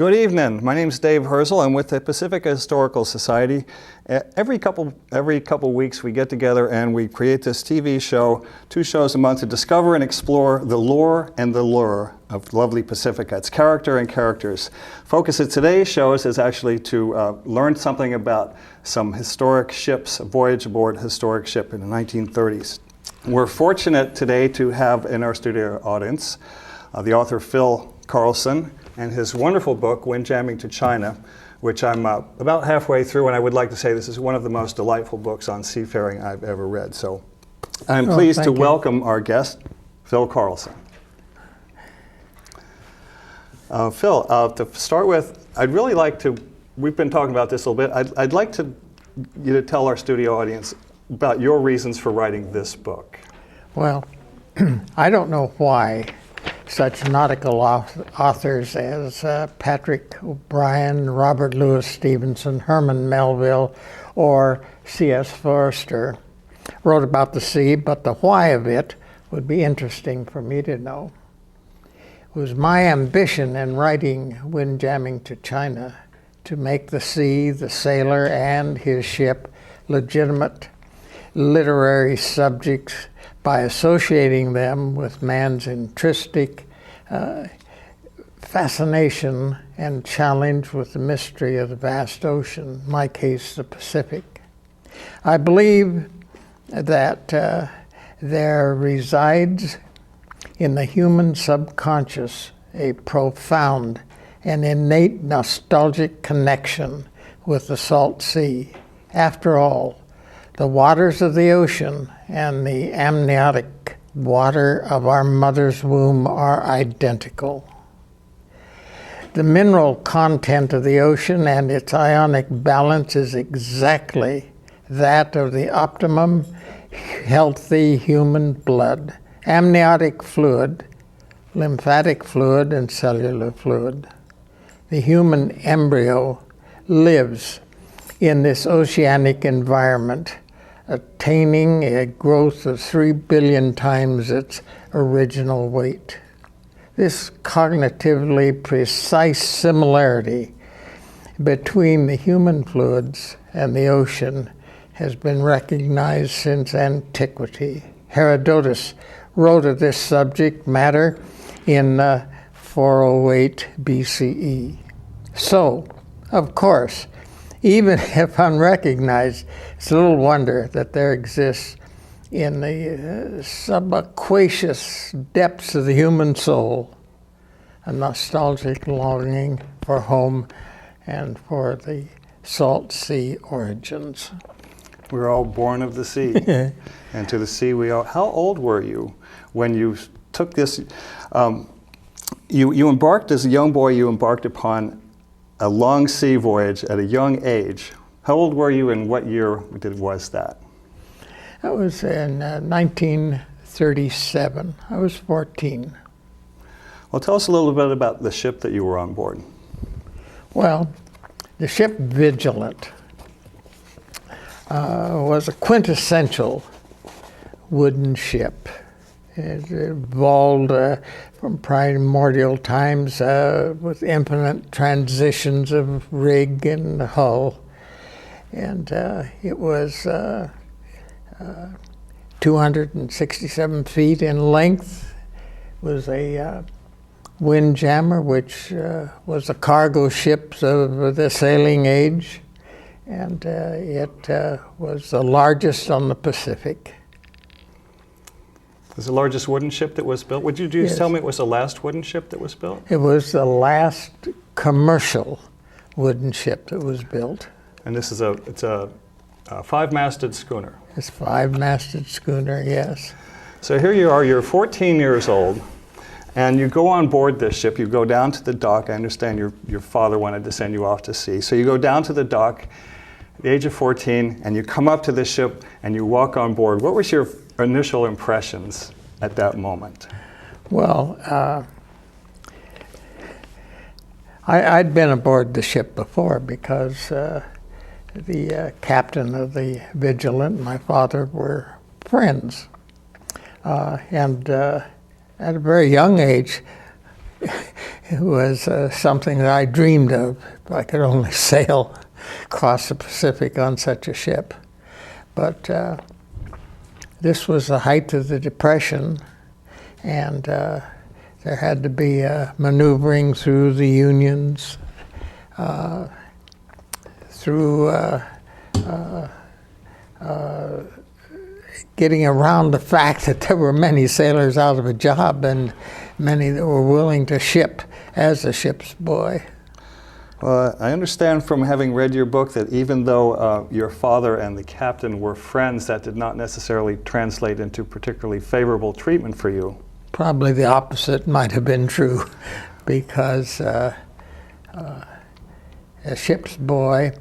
Good evening. My name is Dave Herzl. I'm with the Pacifica Historical Society. Every couple weeks we get together and we create this TV show, 2 shows a month, to discover and explore the lore and the lure of lovely Pacifica, its character and characters. Focus of today's shows is actually to learn something about some historic ships, a voyage aboard a historic ship in the 1930s. We're fortunate today to have in our studio audience the author Phil Carlson and his wonderful book, Windjamming to China, which I'm about halfway through, and I would like to say this is one of the most delightful books on seafaring I've ever read. So I'm pleased to welcome our guest, Phil Carlson. Phil, to start with, I'd really like to, we've been talking about this a little bit, I'd like you to tell our studio audience about your reasons for writing this book. Well, I don't know why such nautical authors as Patrick O'Brien, Robert Louis Stevenson, Herman Melville, or C.S. Forster wrote about the sea, but the why of it would be interesting for me to know. It was my ambition in writing Windjamming to China to make the sea, the sailor, and his ship legitimate literary subjects by associating them with man's intrinsic fascination and challenge with the mystery of the vast ocean, in my case, the Pacific. I believe that there resides in the human subconscious a profound and innate nostalgic connection with the salt sea. After all, the waters of the ocean and the amniotic water of our mother's womb are identical. The mineral content of the ocean and its ionic balance is exactly that of the optimum healthy human blood, amniotic fluid, lymphatic fluid, and cellular fluid. The human embryo lives in this oceanic environment, attaining a growth of 3 billion times its original weight. This cognitively precise similarity between the human fluids and the ocean has been recognized since antiquity. Herodotus wrote of this subject matter in 408 BCE. So, of course, even if unrecognized, it's a little wonder that there exists in the subaqueous depths of the human soul a nostalgic longing for home and for the salt sea origins. We're all born of the sea, and to the sea we are. How old were you when you took this? You embarked as a young boy, you embarked upon a long sea voyage at a young age. How old were you and what year was that? That was in 1937. I was 14. Well, tell us a little bit about the ship that you were on board. Well, the ship Vigilant was a quintessential wooden ship. It evolved from primordial times with infinite transitions of rig and hull. And it was 267 feet in length. It was a windjammer, which was a cargo ship of the sailing age. And it was the largest on the Pacific. It was the largest wooden ship that was built. Would you just tell me it was the last wooden ship that was built? It was the last commercial wooden ship that was built. And this is it's a 5-masted schooner. It's a 5-masted schooner, yes. So here you are, you're 14 years old, and you go on board this ship. You go down to the dock. I understand your father wanted to send you off to sea. So you go down to the dock at the age of 14, and you come up to the ship, and you walk on board. What was your initial impressions at that moment? Well, I'd been aboard the ship before because the captain of the Vigilant and my father were friends. And at a very young age, was something that I dreamed of. If I could only sail across the Pacific on such a ship. But this was the height of the Depression, and there had to be maneuvering through the unions, through getting around the fact that there were many sailors out of a job and many that were willing to ship as a ship's boy. Well, I understand from having read your book that even though your father and the captain were friends, that did not necessarily translate into particularly favorable treatment for you. Probably the opposite might have been true, because a ship's boy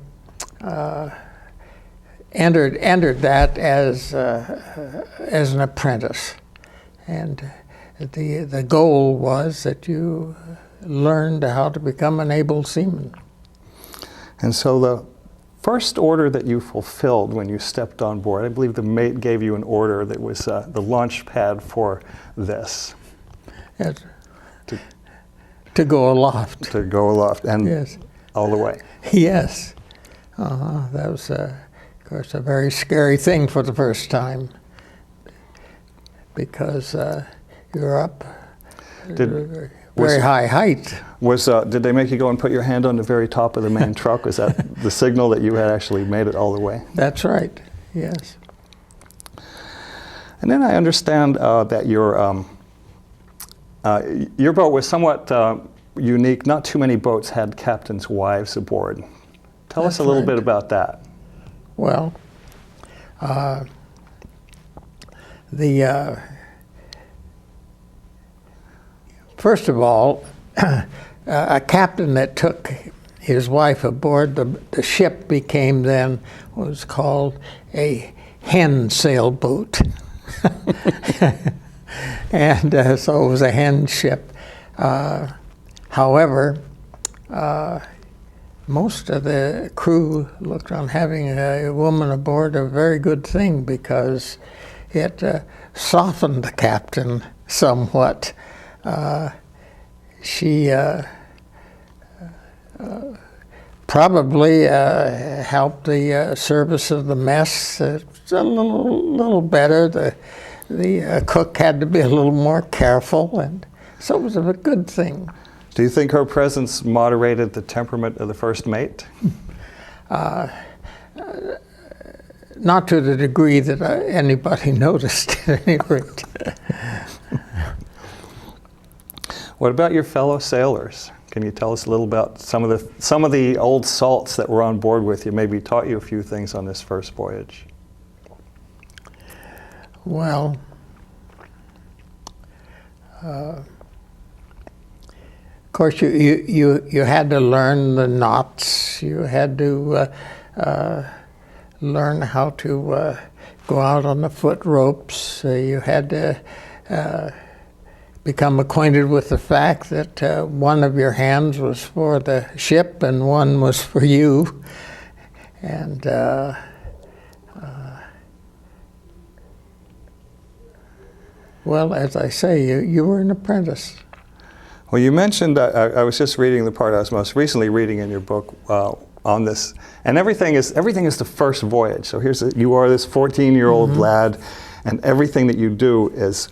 entered that as an apprentice, and the goal was that you learned how to become an able seaman. And so the first order that you fulfilled when you stepped on board, I believe the mate gave you an order that was the launch pad for this. Yes. To go aloft. To go aloft, and yes. All the way. Yes. That was, of course, a very scary thing for the first time, because you're up very high height. Did they make you go and put your hand on the very top of the main truck? Was that the signal that you had actually made it all the way? That's right, yes. And then I understand that your boat was somewhat unique. Not too many boats had captains' wives aboard. Tell us a little bit about that. Well, first of all, a captain that took his wife aboard the ship became then what was called a hen sailboat. And so it was a hen ship. However, most of the crew looked on having a woman aboard a very good thing, because it softened the captain somewhat. She probably helped the service of the mess a little better. The cook had to be a little more careful, and so it was a good thing. Do you think her presence moderated the temperament of the first mate? Not to the degree that anybody noticed, at any rate. What about your fellow sailors? Can you tell us a little about some of the old salts that were on board with you, maybe taught you a few things on this first voyage? Well, of course, you had to learn the knots. You had to learn how to go out on the foot ropes. You had to become acquainted with the fact that one of your hands was for the ship and one was for you. And well, as I say, you were an apprentice. Well, you mentioned, I was just reading the part I was most recently reading in your book on this, and everything is the first voyage. So you are this 14-year-old lad, and everything that you do is,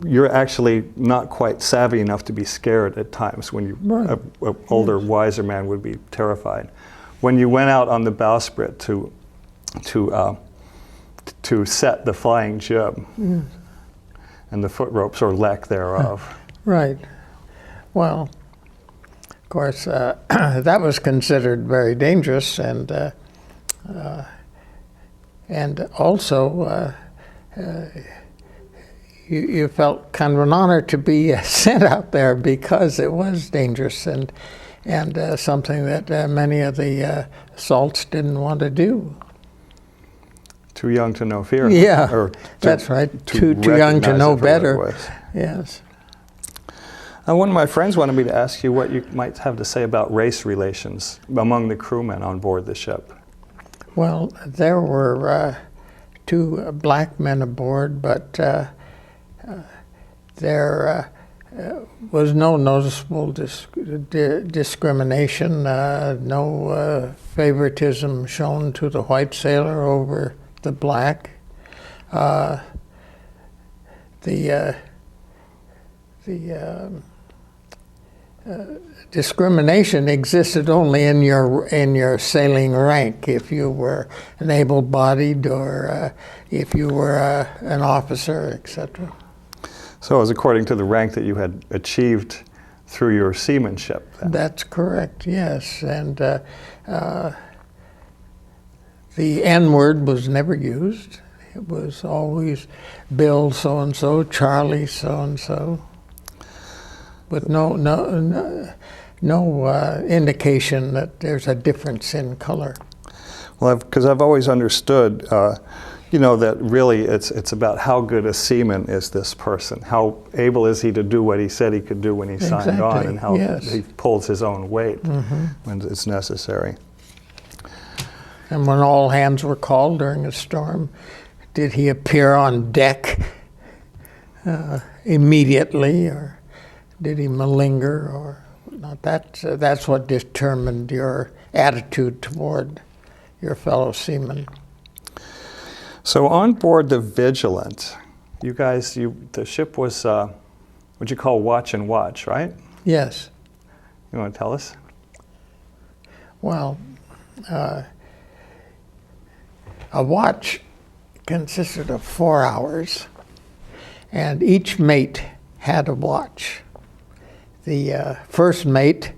you're actually not quite savvy enough to be scared at times when an older, wiser man would be terrified. When you went out on the bowsprit to set the flying jib and the foot ropes or lack thereof. Right. Well, of course, that was considered very dangerous, and also you felt kind of an honor to be sent out there, because it was dangerous and something that many of the salts didn't want to do. Too young to know fear. Yeah, that's right. Too young to know better. Yes. One of my friends wanted me to ask you what you might have to say about race relations among the crewmen on board the ship. Well, there were 2 black men aboard, but their was no noticeable discrimination, no favoritism shown to the white sailor over the black. The discrimination existed only in your sailing rank, if you were an able-bodied or if you were an officer, etc. So it was according to the rank that you had achieved through your seamanship, then. That's correct, yes. And the N-word was never used. It was always Bill so-and-so, Charlie so-and-so, with no indication that there's a difference in color. Well, because I've always understood, that really it's about how good a seaman is this person. How able is he to do what he said he could do when he signed on, and how he pulls his own weight when it's necessary. And when all hands were called during a storm, did he appear on deck immediately, or did he malinger, or not? That's what determined your attitude toward your fellow seamen. So on board the Vigilant, you guys, the ship was what you call watch and watch, right? Yes. You want to tell us? Well, a watch consisted of 4 hours, and each mate had a watch. The first mate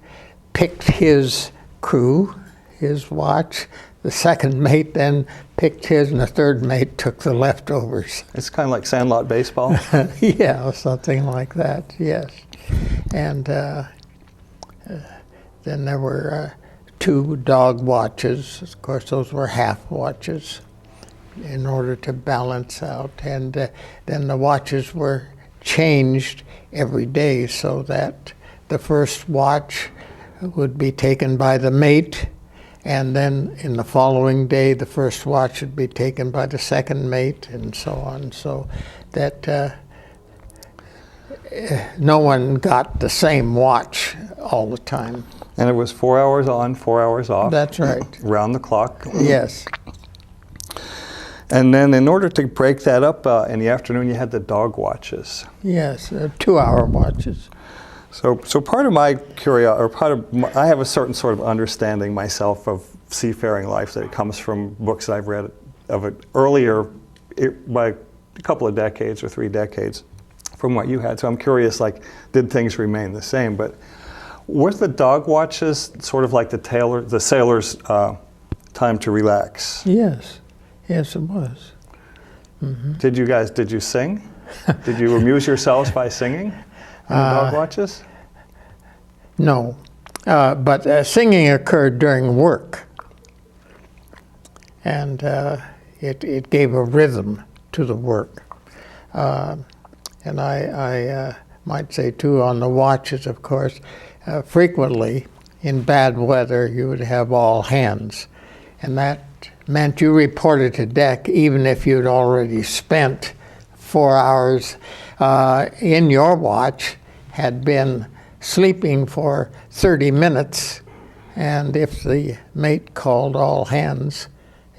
picked his crew, his watch. The second mate then picked his, and the third mate took the leftovers. It's kind of like sandlot baseball? Yeah, something like that, yes. And then there were 2 dog watches. Of course, those were half watches in order to balance out. And then the watches were changed every day, so that the first watch would be taken by the mate, and then in the following day the first watch would be taken by the second mate, and so on, so that no one got the same watch all the time. And it was 4 hours on, 4 hours off. That's right. Round the clock. Yes. And then in order to break that up in the afternoon, you had the dog watches. Yes, 2-hour watches. So part of my curiosity, I have a certain sort of understanding myself of seafaring life that comes from books that I've read of it earlier, by a couple of decades or 3 decades from what you had. So I'm curious, did things remain the same? But were the dog watches sort of like the sailor's time to relax? Yes. Yes, it was. Mm-hmm. Did you sing? Did you amuse yourselves by singing in the dog watches? No, but singing occurred during work, and it gave a rhythm to the work. And I might say too, on the watches, of course, frequently in bad weather you would have all hands, and that meant you reported to deck even if you'd already spent 4 hours in your watch, had been sleeping for 30 minutes, and if the mate called all hands,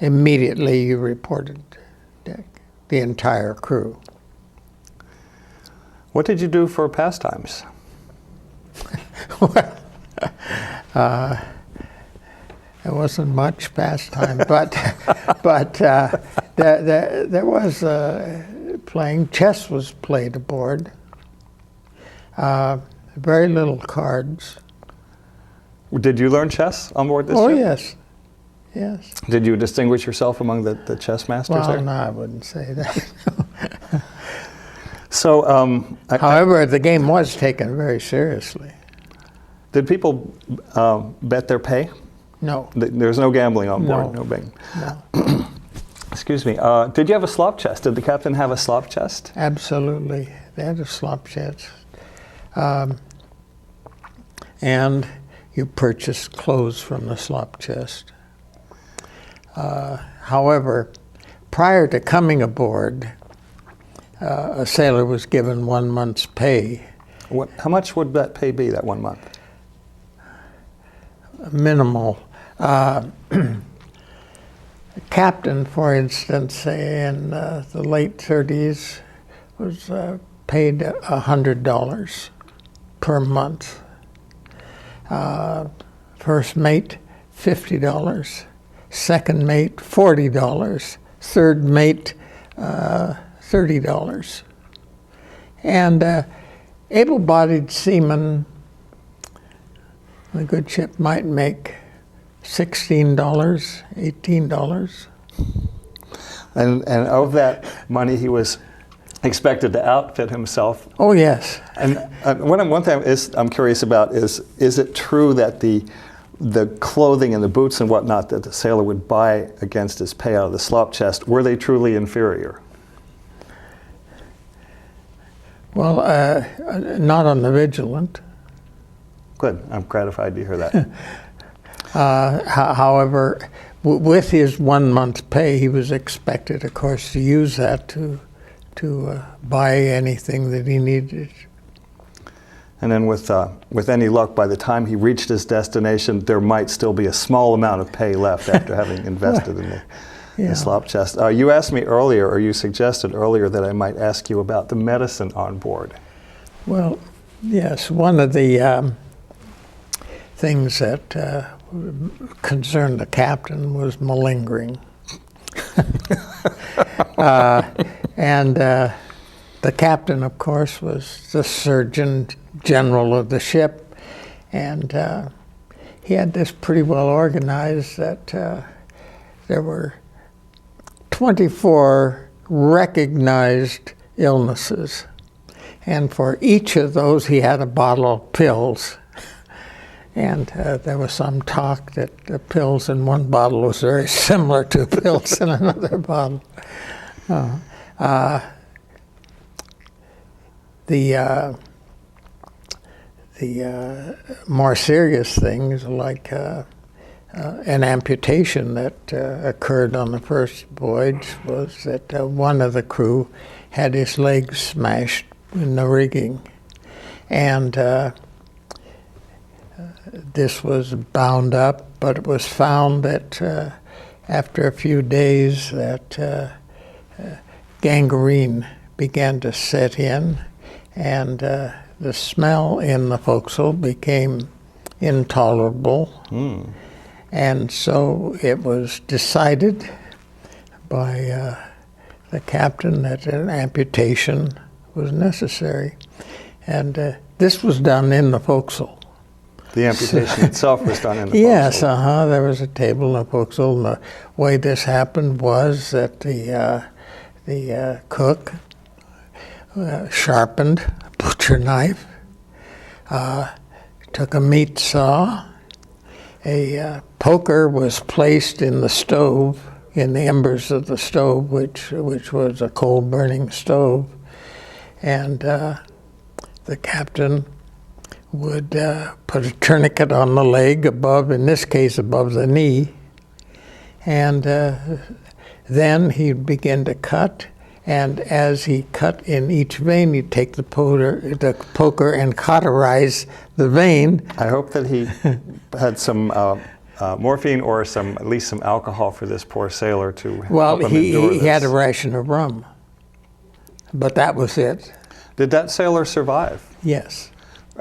immediately you reported to deck, the entire crew. What did you do for pastimes? Well, there wasn't much pastime, but there was playing. Chess was played aboard. Very little cards. Did you learn chess on board this ship? Oh, yes. Yes. Did you distinguish yourself among the chess masters Well, there? no, I wouldn't say that. So, however, the game was taken very seriously. Did people bet their pay? No. There's no gambling on board? No. No betting? No. Excuse me. Did you have a slop chest? Did the captain have a slop chest? Absolutely. They had a slop chest. And you purchased clothes from the slop chest. However, prior to coming aboard, a sailor was given 1 month's pay How much would that pay be that 1 month? Minimal. Captain, for instance, in the late 30s was paid $100 per month. First mate, $50. Second mate, $40. Third mate, $30. And able-bodied seamen, the good ship might make $16, $18. And of that money, he was expected to outfit himself. Oh, yes. And one thing I'm curious about is it true that the clothing and the boots and whatnot that the sailor would buy against his pay out of the slop chest, were they truly inferior? Well, not on the Vigilant. Good. I'm gratified to hear that. However, with his 1 month pay, he was expected, of course, to use that to buy anything that he needed. And then with any luck, by the time he reached his destination, there might still be a small amount of pay left after having invested in the slop chest. You asked me earlier, or you suggested earlier, that I might ask you about the medicine on board. Well, yes, one of the things that concerned the captain was malingering. And the captain, of course, was the surgeon general of the ship, and he had this pretty well organized that there were 24 recognized illnesses, and for each of those he had a bottle of pills. And there was some talk that the pills in one bottle was very similar to pills in another bottle. The more serious things, like an amputation that occurred on the first voyage, was that one of the crew had his legs smashed in the rigging. And this was bound up, but it was found that after a few days that gangrene began to set in, and the smell in the forecastle became intolerable. And so it was decided by the captain that an amputation was necessary. And this was done in the forecastle. The amputation itself was done in the forecastle? Yes, there was a table in the forecastle. And the way this happened was that the cook sharpened a butcher knife, took a meat saw, a poker was placed in the stove, in the embers of the stove, which was a coal-burning stove, and the captain would put a tourniquet on the leg above, in this case above the knee, and then he'd begin to cut. And as he cut in each vein, he'd take the poker and cauterize the vein. I hope that he had some morphine or at least some alcohol for this poor sailor to help him endure this. He had a ration of rum, but that was it. Did that sailor survive? Yes.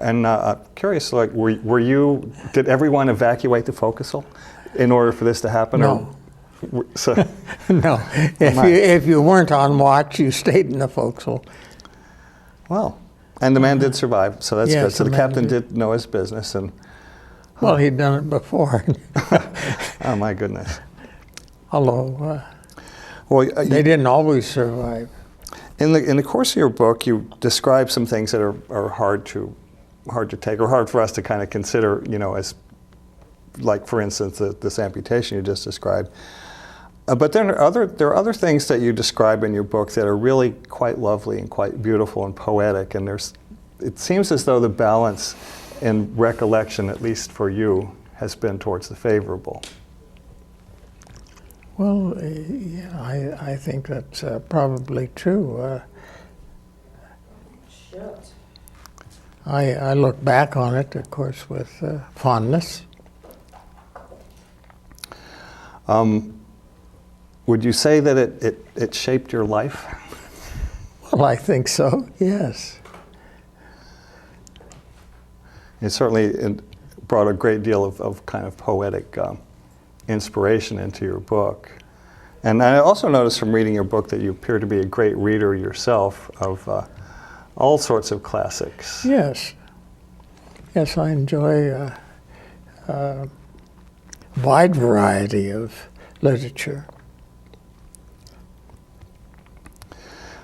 And curious, like, did everyone evacuate the forecastle in order for this to happen? No. So, no. If you weren't on watch, you stayed in the forecastle. Well, and the man did survive, so that's good. Yes, So the captain did know his business, and well, he'd done it before. oh my goodness. Although well, they didn't always survive. In the course of your book, you describe some things that are hard to take, or hard for us to kind of consider, as, like, for instance, this amputation you just described. But then there are other things that you describe in your book that are really quite lovely and quite beautiful and poetic. And it seems as though the balance in recollection, at least for you, has been towards the favorable. Well, yeah, I think that's probably true. I look back on it, of course, with fondness. Would you say that it shaped your life? Well, I think so, yes. It certainly brought a great deal of kind of poetic inspiration into your book. And I also noticed from reading your book that you appear to be a great reader yourself of all sorts of classics. Yes. Yes, I enjoy a wide variety of literature.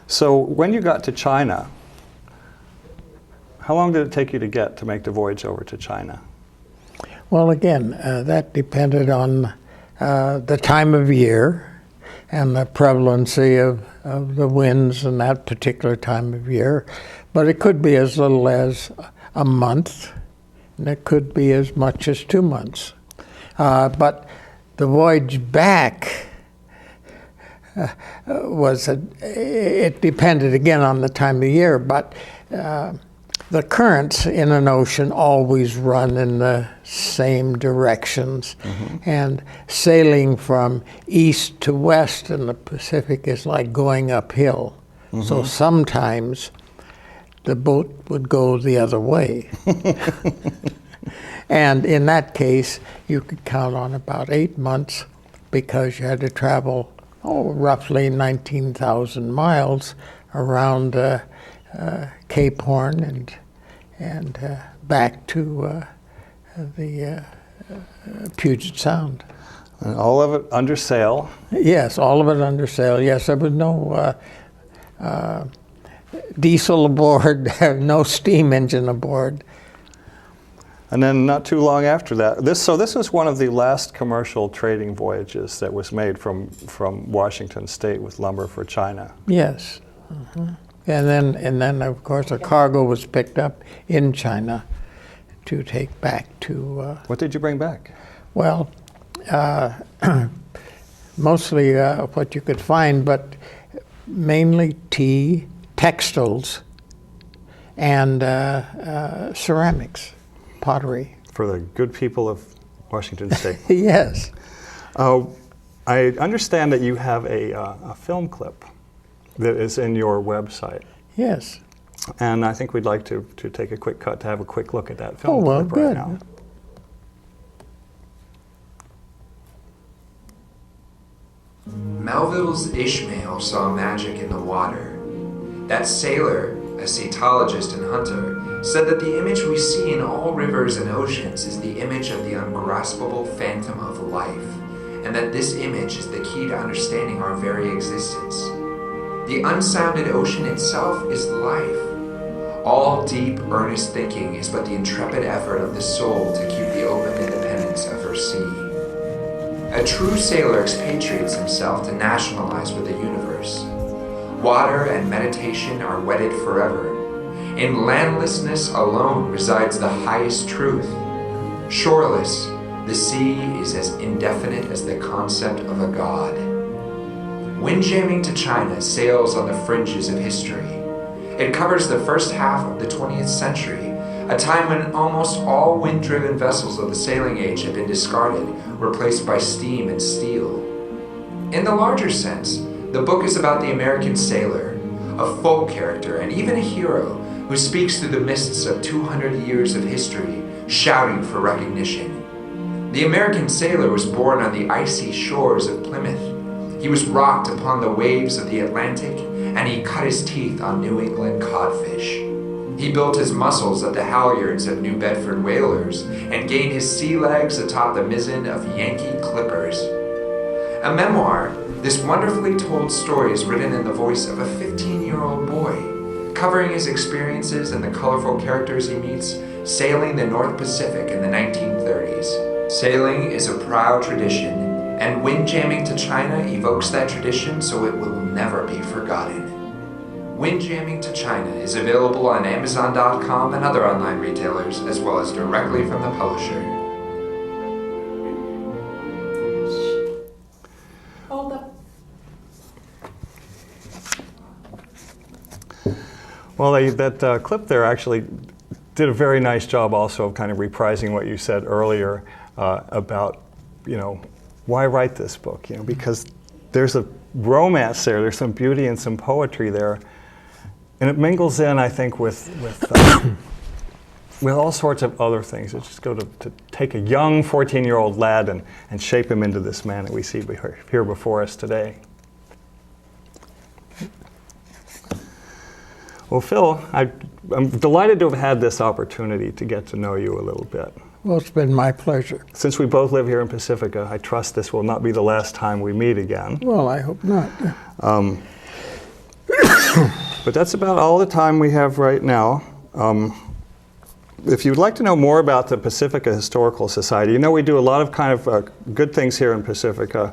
So when you got to China, how long did it take you to make the voyage over to China? Well, again, that depended on the time of year and the prevalency of the winds in that particular time of year. But it could be as little as a month, and it could be as much as 2 months. But the voyage back it depended again on the time of year, but the currents in an ocean always run in the same directions. Mm-hmm. And sailing from east to west in the Pacific is like going uphill. Mm-hmm. So sometimes the boat would go the other way. And in that case, you could count on about 8 months because you had to travel roughly 19,000 miles around Cape Horn and back to the Puget Sound. And all of it under sail? Yes, all of it under sail. Yes, there was no diesel aboard, no steam engine aboard. And then not too long after that, this was one of the last commercial trading voyages that was made from Washington State with lumber for China. Yes. Mm-hmm. And then of course a cargo was picked up in China to take back to. What did you bring back? Well, mostly what you could find, but mainly tea, textiles, and ceramics. Pottery. For the good people of Washington State. Yes. I understand that you have a film clip that is in your website. Yes. And I think we'd like to take a quick cut to have a quick look at that film well, clip good. right now. Melville's Ishmael saw magic in the water. That sailor, a cetologist and hunter, said that the image we see in all rivers and oceans is the image of the ungraspable phantom of life, and that this image is the key to understanding our very existence. The unsounded ocean itself is life. All deep, earnest thinking is but the intrepid effort of the soul to keep the open independence of her sea. A true sailor expatriates himself to nationalize with the universe. Water and meditation are wedded forever. In landlessness alone resides the highest truth. Shoreless, the sea is as indefinite as the concept of a god. Windjamming to China sails on the fringes of history. It covers the first half of the 20th century, a time when almost all wind-driven vessels of the sailing age had been discarded, replaced by steam and steel. In the larger sense, the book is about the American sailor, a folk character and even a hero who speaks through the mists of 200 years of history, shouting for recognition. The American sailor was born on the icy shores of Plymouth. He was rocked upon the waves of the Atlantic, and he cut his teeth on New England codfish. He built his muscles at the halyards of New Bedford whalers, and gained his sea legs atop the mizzen of Yankee clippers. A memoir, this wonderfully told story is written in the voice of a 15-year-old boy, covering his experiences and the colorful characters he meets sailing the North Pacific in the 1930s. Sailing is a proud tradition, and windjamming to China evokes that tradition so it will never be forgotten. Windjamming to China is available on Amazon.com and other online retailers, as well as directly from the publisher. Hold up. Well, that clip there actually did a very nice job also of kind of reprising what you said earlier about, why write this book? Because there's a romance there, there's some beauty and some poetry there. And it mingles in, I think, with all sorts of other things. It's just go to take a young 14-year-old lad and shape him into this man that we see here before us today. Well, Phil, I'm delighted to have had this opportunity to get to know you a little bit. Well, it's been my pleasure. Since we both live here in Pacifica, I trust this will not be the last time we meet again. Well, I hope not. But that's about all the time we have right now. If you'd like to know more about the Pacifica Historical Society, we do a lot of kind of good things here in Pacifica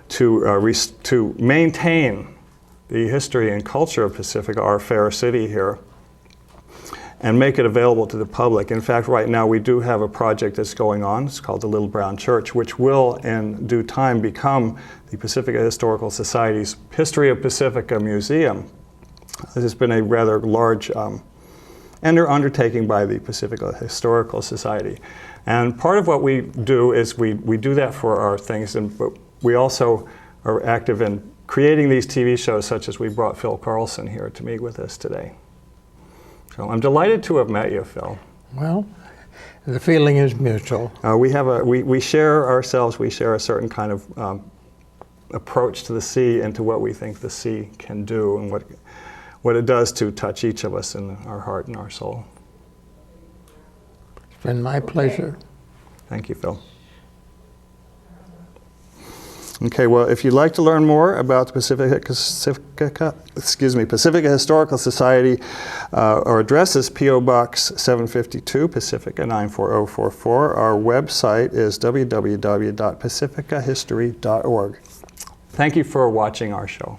to maintain the history and culture of Pacifica, our fair city here, and make it available to the public. In fact, right now we do have a project that's going on. It's called the Little Brown Church, which will in due time become the Pacifica Historical Society's History of Pacifica Museum. This has been a rather large undertaking by the Pacifica Historical Society. And part of what we do is we do that for our things, but we also are active in creating these TV shows, such as we brought Phil Carlson here to meet with us today. So I'm delighted to have met you, Phil. Well, the feeling is mutual. We share ourselves, we share a certain kind of approach to the sea and to what we think the sea can do and what it does to touch each of us in our heart and our soul. It's been my pleasure. Thank you, Phil. Okay, well, if you'd like to learn more about the Pacifica Historical Society, our address is P.O. Box 752, Pacifica 94044. Our website is www.pacificahistory.org. Thank you for watching our show.